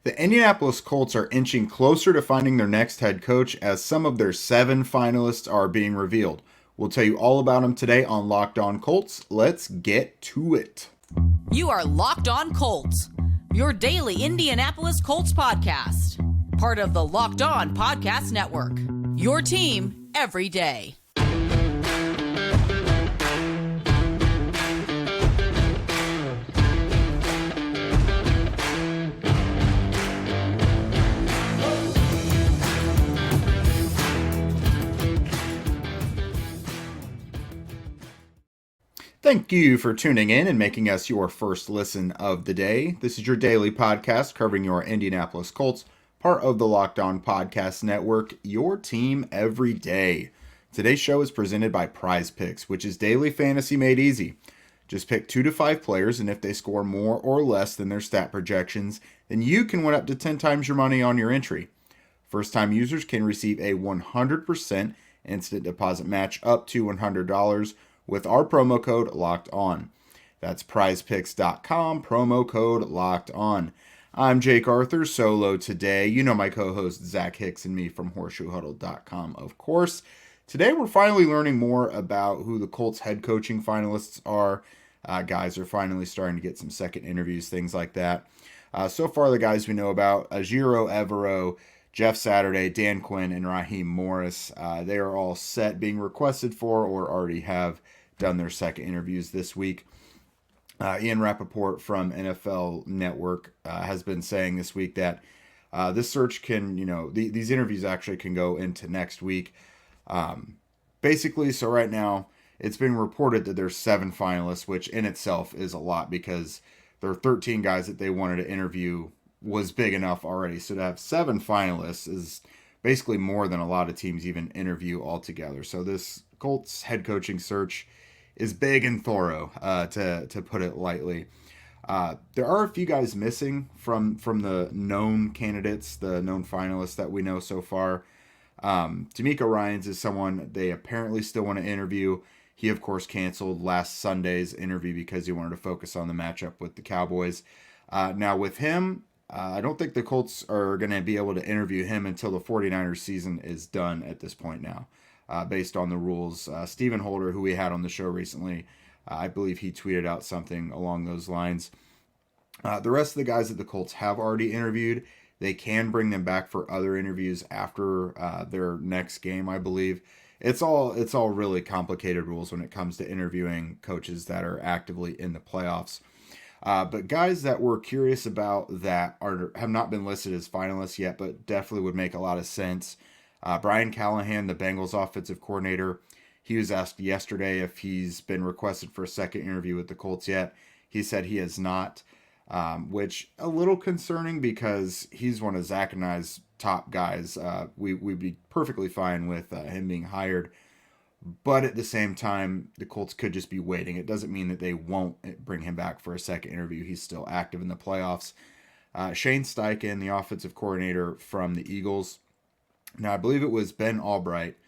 The Indianapolis Colts are inching closer to finding their next head coach as some of their 7 finalists are being revealed. We'll tell you all about them today on Locked On Colts. Let's get to it. You are Locked On Colts, your daily Indianapolis Colts podcast. Part of the Locked On Podcast Network, your team every day. Thank you for tuning in and making us your first listen of the day. This is your daily podcast covering your Indianapolis Colts, part of the Locked On Podcast Network, your team every day. Today's show is presented by PrizePicks, which is daily fantasy made easy. Just pick 2 to 5 players, and if they score more or less than their stat projections, then you can win up to 10 times your money on your entry. First-time users can receive a 100% instant deposit match up to $100 with our promo code Locked On. That's prizepicks.com, promo code Locked On. I'm Jake Arthur, solo today. You know my co-host Zach Hicks and me from horseshoehuddle.com, of course. Today we're finally learning more about who the Colts head coaching finalists are. Guys are finally starting to get some second interviews, things like that. So far the guys we know about, Ejiro Evero, Jeff Saturday, Dan Quinn, and Raheem Morris, they are all set, being requested for, or already have done their second interviews this week. Ian Rappaport from NFL Network has been saying this week that this search can, these interviews actually can go into next week. Basically, so right now, it's been reported that there's 7 finalists, which in itself is a lot because there are 13 guys that they wanted to interview was big enough already. So to have 7 finalists is basically more than a lot of teams even interview altogether. So this Colts head coaching search is big and thorough, to put it lightly. There are a few guys missing from the known candidates, the known finalists that we know so far. D'Amico Ryans is someone they apparently still want to interview. He, of course, canceled last Sunday's interview because he wanted to focus on the matchup with the Cowboys. Now, with him, I don't think the Colts are going to be able to interview him until the 49ers season is done at this point now, based on the rules. Stephen Holder, who we had on the show recently, I believe he tweeted out something along those lines. The rest of the guys that the Colts have already interviewed, they can bring them back for other interviews after their next game, I believe. It's all really complicated rules when it comes to interviewing coaches that are actively in the playoffs. But guys that we're curious about that have not been listed as finalists yet, but definitely would make a lot of sense. Brian Callahan, the Bengals offensive coordinator, he was asked yesterday if he's been requested for a second interview with the Colts yet. He said he has not, which a little concerning because he's one of Zach and I's top guys. We'd be perfectly fine with him being hired. But at the same time, the Colts could just be waiting. It doesn't mean that they won't bring him back for a second interview. He's still active in the playoffs. Shane Steichen, the offensive coordinator from the Eagles. Now, I believe it was Ben Albright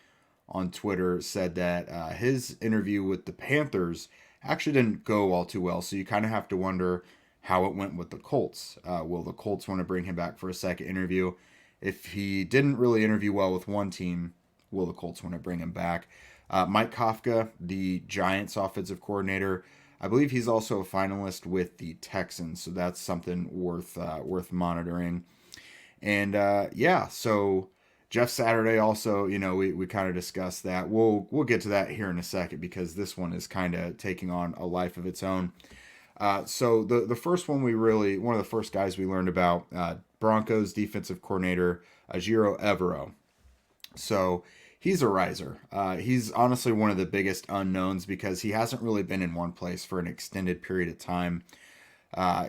on Twitter said that his interview with the Panthers actually didn't go all too well. So you kind of have to wonder how it went with the Colts. Will the Colts want to bring him back for a second interview? If he didn't really interview well with one team, will the Colts want to bring him back? Mike Kafka, the Giants offensive coordinator, I believe he's also a finalist with the Texans, so that's something worth monitoring. And so Jeff Saturday also, we kind of discussed that. We'll get to that here in a second because this one is kind of taking on a life of its own. So the first one one of the first guys we learned about, Broncos defensive coordinator Ejiro Evero. So he's a riser. He's honestly one of the biggest unknowns because he hasn't really been in one place for an extended period of time.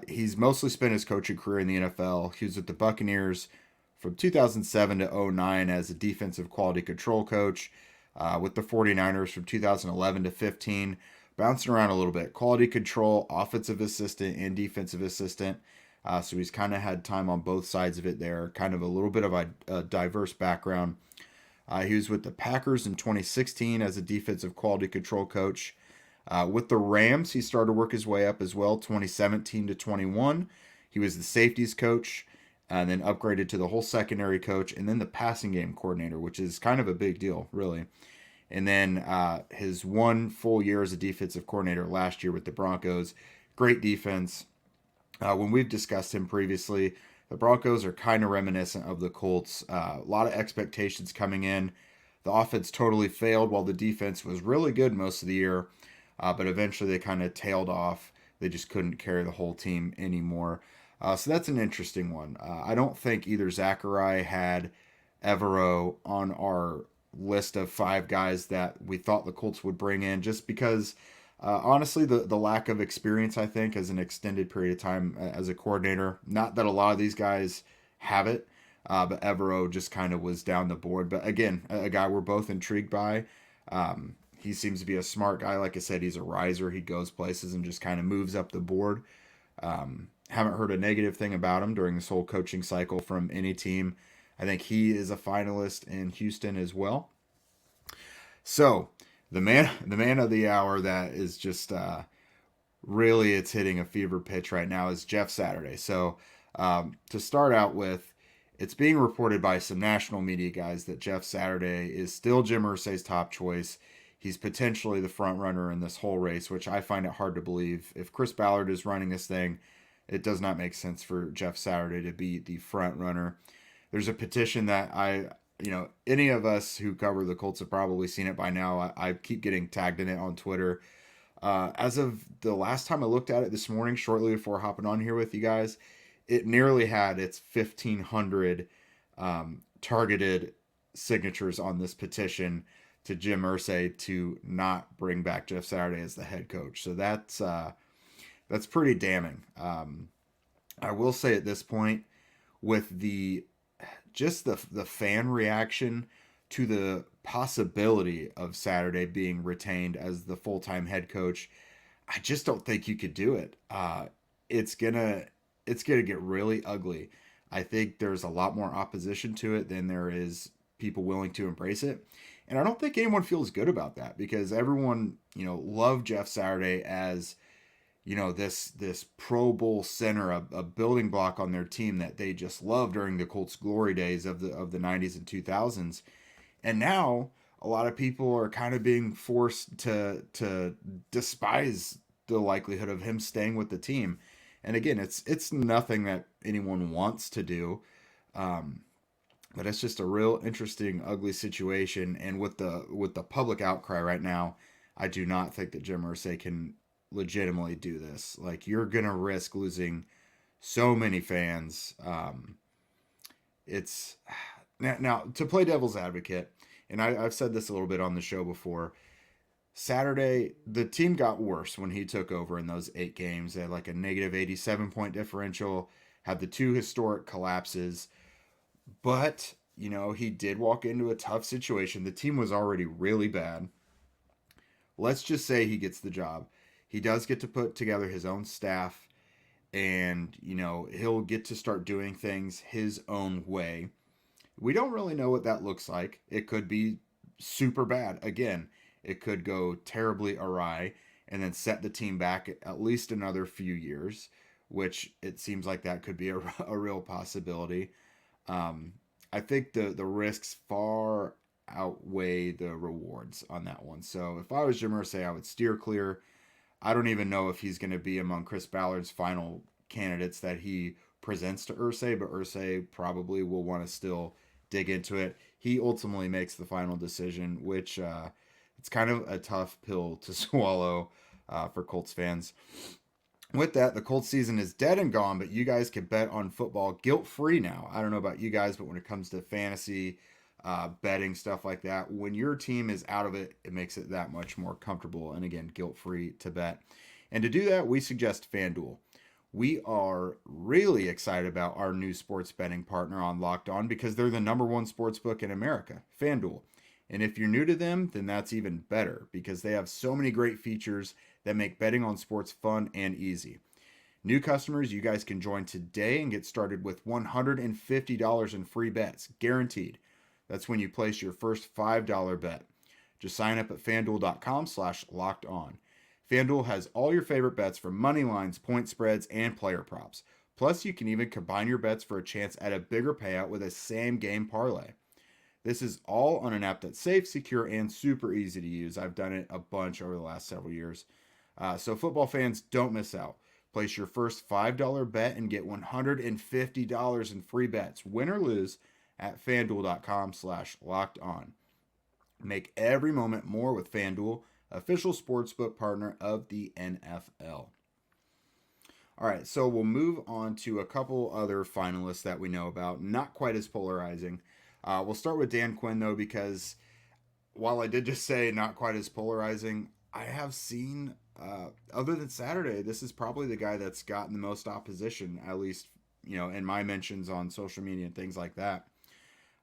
He's mostly spent his coaching career in the NFL. He was with the Buccaneers from 2007 to 2009 as a defensive quality control coach, with the 49ers from 2011 to 15, bouncing around a little bit. Quality control, offensive assistant, and defensive assistant. So he's kind of had time on both sides of it there, kind of a little bit of a diverse background. He was with the Packers in 2016 as a defensive quality control coach. With the Rams, he started to work his way up as well, 2017 to 21. He was the safeties coach. and then upgraded to the whole secondary coach and then the passing game coordinator, which is kind of a big deal, really. And then his 1 full year as a defensive coordinator last year with the Broncos. Great defense. When we've discussed him previously, the Broncos are kind of reminiscent of the Colts. A lot of expectations coming in. The offense totally failed while the defense was really good most of the year. But eventually they kind of tailed off. They just couldn't carry the whole team anymore. So that's an interesting one. I don't think either Zachary had Evero on our list of 5 guys that we thought the Colts would bring in, just because honestly the lack of experience, I think, as an extended period of time as a coordinator. Not that a lot of these guys have it, but Evero just kind of was down the board. But again, a guy we're both intrigued by. He seems to be a smart guy. Like I said, he's a riser. He goes places and just kind of moves up the board. Haven't heard a negative thing about him during this whole coaching cycle from any team. I think he is a finalist in Houston as well. So the man of the hour that is just really, it's hitting a fever pitch right now is Jeff Saturday. So to start out with, it's being reported by some national media guys that Jeff Saturday is still Jim Irsay's top choice. He's potentially the front runner in this whole race, which I find it hard to believe. If Chris Ballard is running this thing, it does not make sense for Jeff Saturday to be the front runner. There's a petition that any of us who cover the Colts have probably seen it by now. I keep getting tagged in it on Twitter. As of the last time I looked at it this morning, shortly before hopping on here with you guys, it nearly had its 1,500 targeted signatures on this petition to Jim Irsay to not bring back Jeff Saturday as the head coach. So that's pretty damning. I will say at this point, with the fan reaction to the possibility of Saturday being retained as the full-time head coach, I just don't think you could do it. It's gonna get really ugly. I think there's a lot more opposition to it than there is people willing to embrace it. And I don't think anyone feels good about that, because everyone, loved Jeff Saturday as, this Pro Bowl center, a building block on their team that they just loved during the Colts glory days of the 90s and 2000s. And now a lot of people are kind of being forced to despise the likelihood of him staying with the team. And again, it's nothing that anyone wants to do. But it's just a real interesting, ugly situation. And with the public outcry right now, I do not think that Jim Irsay can legitimately do this. Like, you're gonna risk losing so many fans. It's now to play devil's advocate, and I've said this a little bit on the show before. Saturday, the team got worse when he took over in those 8 games. They had like a negative 87 point differential, had the 2 historic collapses. But, he did walk into a tough situation. The team was already really bad. Let's just say he gets the job. He does get to put together his own staff, and, he'll get to start doing things his own way. We don't really know what that looks like. It could be super bad. Again, it could go terribly awry and then set the team back at least another few years, which it seems like that could be a real possibility. I think the risks far outweigh the rewards on that one. So if I was Jim Irsay, I would steer clear. I don't even know if he's going to be among Chris Ballard's final candidates that he presents to Irsay, but Irsay probably will want to still dig into it. He ultimately makes the final decision, which it's kind of a tough pill to swallow for Colts fans. With that, the Colts season is dead and gone, but you guys can bet on football guilt-free now. I don't know about you guys, but when it comes to fantasy, betting, stuff like that, when your team is out of it, it makes it that much more comfortable and, again, guilt-free to bet. And to do that, we suggest FanDuel. We are really excited about our new sports betting partner on Locked On, because they're the #1 sports book in America, FanDuel. And if you're new to them, then that's even better, because they have so many great features that make betting on sports fun and easy. New customers, you guys can join today and get started with $150 in free bets, guaranteed. That's when you place your first $5 bet. Just sign up at FanDuel.com/lockedon. FanDuel has all your favorite bets, from money lines, point spreads, and player props. Plus, you can even combine your bets for a chance at a bigger payout with a same game parlay. This is all on an app that's safe, secure, and super easy to use. I've done it a bunch over the last several years. So football fans, don't miss out. Place your first $5 bet and get $150 in free bets, win or lose, at FanDuel.com/lockedon. Make every moment more with FanDuel, official sportsbook partner of the NFL. All right, so we'll move on to a couple other finalists that we know about, not quite as polarizing. We'll start with Dan Quinn, though, because while I did just say not quite as polarizing, I have seen, other than Saturday, this is probably the guy that's gotten the most opposition, at least, in my mentions on social media and things like that.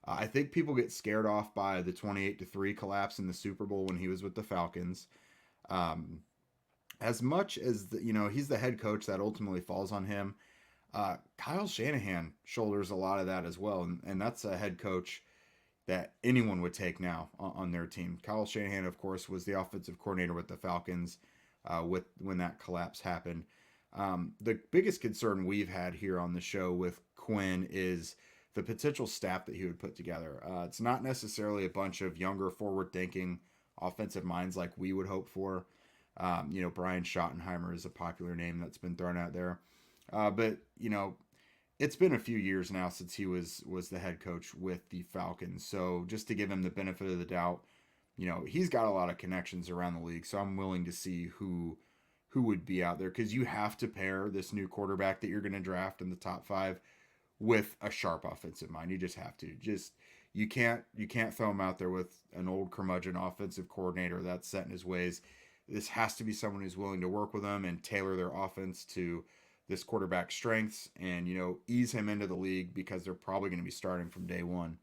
I think people get scared off by the 28-3 collapse in the Super Bowl when he was with the Falcons. As much as he's the head coach, that ultimately falls on him. Kyle Shanahan shoulders a lot of that as well, and that's a head coach that anyone would take now on their team. Kyle Shanahan, of course, was the offensive coordinator with the Falcons when that collapse happened. The biggest concern we've had here on the show with Quinn is the potential staff that he would put together. It's not necessarily a bunch of younger, forward-thinking offensive minds like we would hope for. Brian Schottenheimer is a popular name that's been thrown out there. But it's been a few years now since he was the head coach with the Falcons. So just to give him the benefit of the doubt, he's got a lot of connections around the league. So I'm willing to see who would be out there, because you have to pair this new quarterback that you're going to draft in the top 5 with a sharp offensive mind. You just have to. You can't throw him out there with an old curmudgeon offensive coordinator that's set in his ways. This has to be someone who's willing to work with them and tailor their offense to this quarterback's strengths and, ease him into the league, because they're probably going to be starting from day one.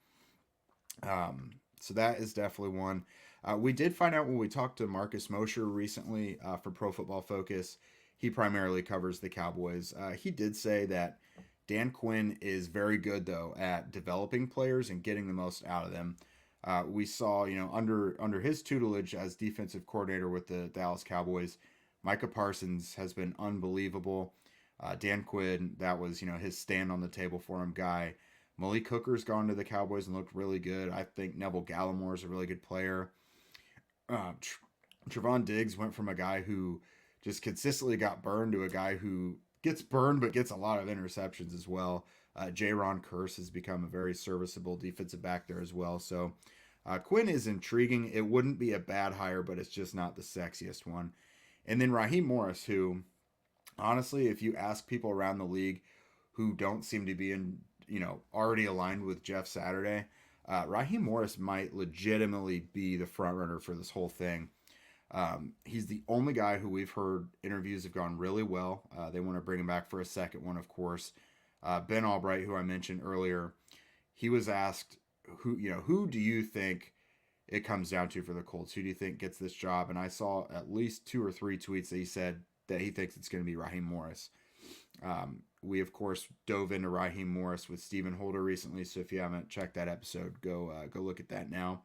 So that is definitely one. We did find out when we talked to Marcus Mosher recently for Pro Football Focus. He primarily covers the Cowboys. He did say that Dan Quinn is very good, though, at developing players and getting the most out of them. We saw, under his tutelage as defensive coordinator with the Dallas Cowboys, Micah Parsons has been unbelievable. Dan Quinn, that was, his stand on the table for him guy. Malik Hooker's gone to the Cowboys and looked really good. I think Neville Gallimore is a really good player. Trevon Diggs went from a guy who just consistently got burned to a guy who gets burned but gets a lot of interceptions as well. Jaron Kearse has become a very serviceable defensive back there as well. So Quinn is intriguing. It wouldn't be a bad hire, but it's just not the sexiest one. And then Raheem Morris, who, honestly, if you ask people around the league who don't seem to be already aligned with Jeff Saturday, Raheem Morris might legitimately be the front runner for this whole thing. He's the only guy who we've heard interviews have gone really well. They want to bring him back for a second one, of course. Ben Albright, who I mentioned earlier, he was asked, who do you think it comes down to for the Colts? Who do you think gets this job? And I saw at least 2 or 3 tweets that he said that he thinks it's going to be Raheem Morris. We, of course, dove into Raheem Morris with Stephen Holder recently, so if you haven't checked that episode, go look at that now.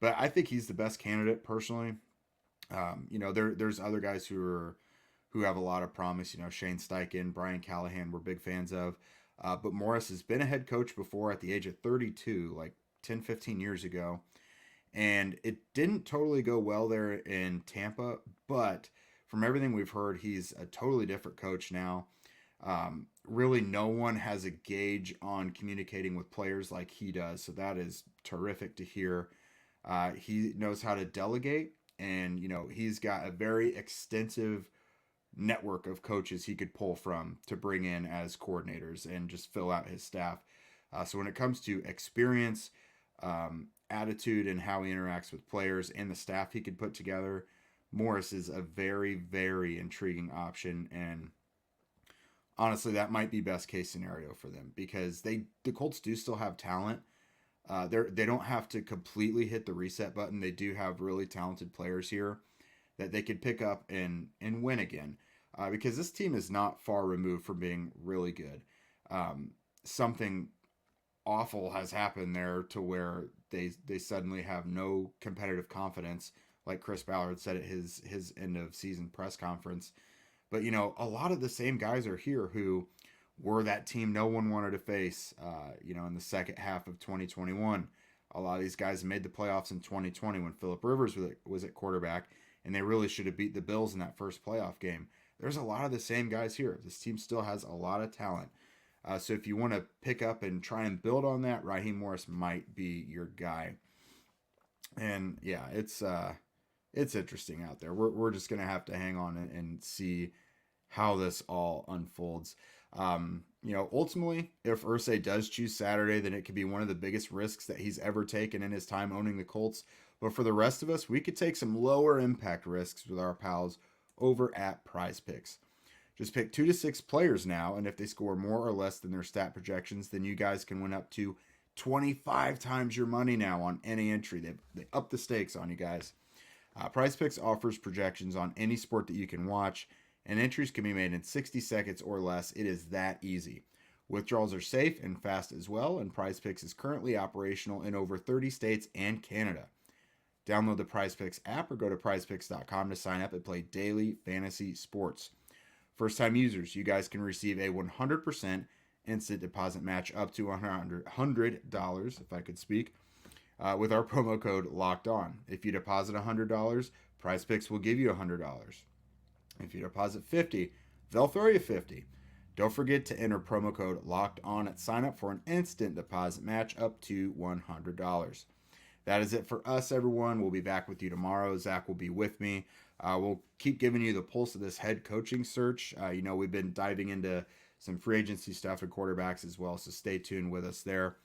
But I think he's the best candidate, personally. There's other guys who have a lot of promise. Shane Steichen, Brian Callahan, we're big fans of. But Morris has been a head coach before at the age of 32, like 10, 15 years ago. And it didn't totally go well there in Tampa, but from everything we've heard, he's a totally different coach now. Really, no one has a gauge on communicating with players like he does, so that is terrific to hear. He knows how to delegate, and he's got a very extensive network of coaches he could pull from to bring in as coordinators and just fill out his staff. So when it comes to experience, attitude, and how he interacts with players and the staff he could put together, Morris is a very, very intriguing option, and honestly, that might be best case scenario for them, because the Colts do still have talent. They don't have to completely hit the reset button. They do have really talented players here that they could pick up and win again, because this team is not far removed from being really good. Something awful has happened there to where they suddenly have no competitive confidence, like Chris Ballard said at his end of season press conference. But a lot of the same guys are here who were that team no one wanted to face, in the second half of 2021. A lot of these guys made the playoffs in 2020 when Phillip Rivers was at quarterback, and they really should have beat the Bills in that first playoff game. There's a lot of the same guys here. This team still has a lot of talent. So if you want to pick up and try and build on that, Raheem Morris might be your guy. And yeah, it's interesting out there. We're just gonna have to hang on and see how this all unfolds. Ultimately, if Irsay does choose Saturday, then it could be one of the biggest risks that he's ever taken in his time owning the Colts. But for the rest of us, we could take some lower impact risks with our pals over at PrizePicks. Just pick 2 to 6 players now, and if they score more or less than their stat projections, then you guys can win up to 25 times your money now on any entry. They up the stakes on you guys. PrizePicks offers projections on any sport that you can watch, and entries can be made in 60 seconds or less. It is that easy. Withdrawals are safe and fast as well, and PrizePicks is currently operational in over 30 states and Canada. Download the PrizePicks app or go to prizepicks.com to sign up and play daily fantasy sports. First-time users, you guys can receive a 100% instant deposit match up to $100, if I could speak, with our promo code Locked On. If you deposit $100, PrizePicks will give you $100. If you deposit $50, they'll throw you $50. Don't forget to enter promo code Locked On at sign up for an instant deposit match up to $100. That is it for us, everyone. We'll be back with you tomorrow. Zach will be with me. We'll keep giving you the pulse of this head coaching search. We've been diving into some free agency stuff and quarterbacks as well, so stay tuned with us there.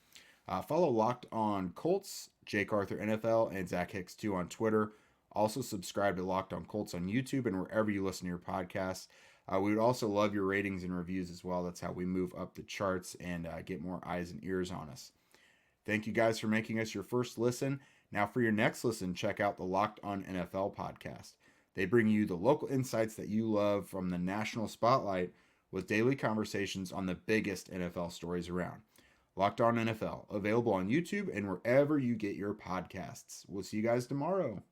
Follow Locked On Colts, Jake Arthur NFL, and Zach Hicks 2 on Twitter. Also subscribe to Locked On Colts on YouTube and wherever you listen to your podcasts. We would also love your ratings and reviews as well. That's how we move up the charts and get more eyes and ears on us. Thank you guys for making us your first listen. Now for your next listen, check out the Locked On NFL podcast. They bring you the local insights that you love from the national spotlight with daily conversations on the biggest NFL stories around. Locked On NFL, available on YouTube and wherever you get your podcasts. We'll see you guys tomorrow.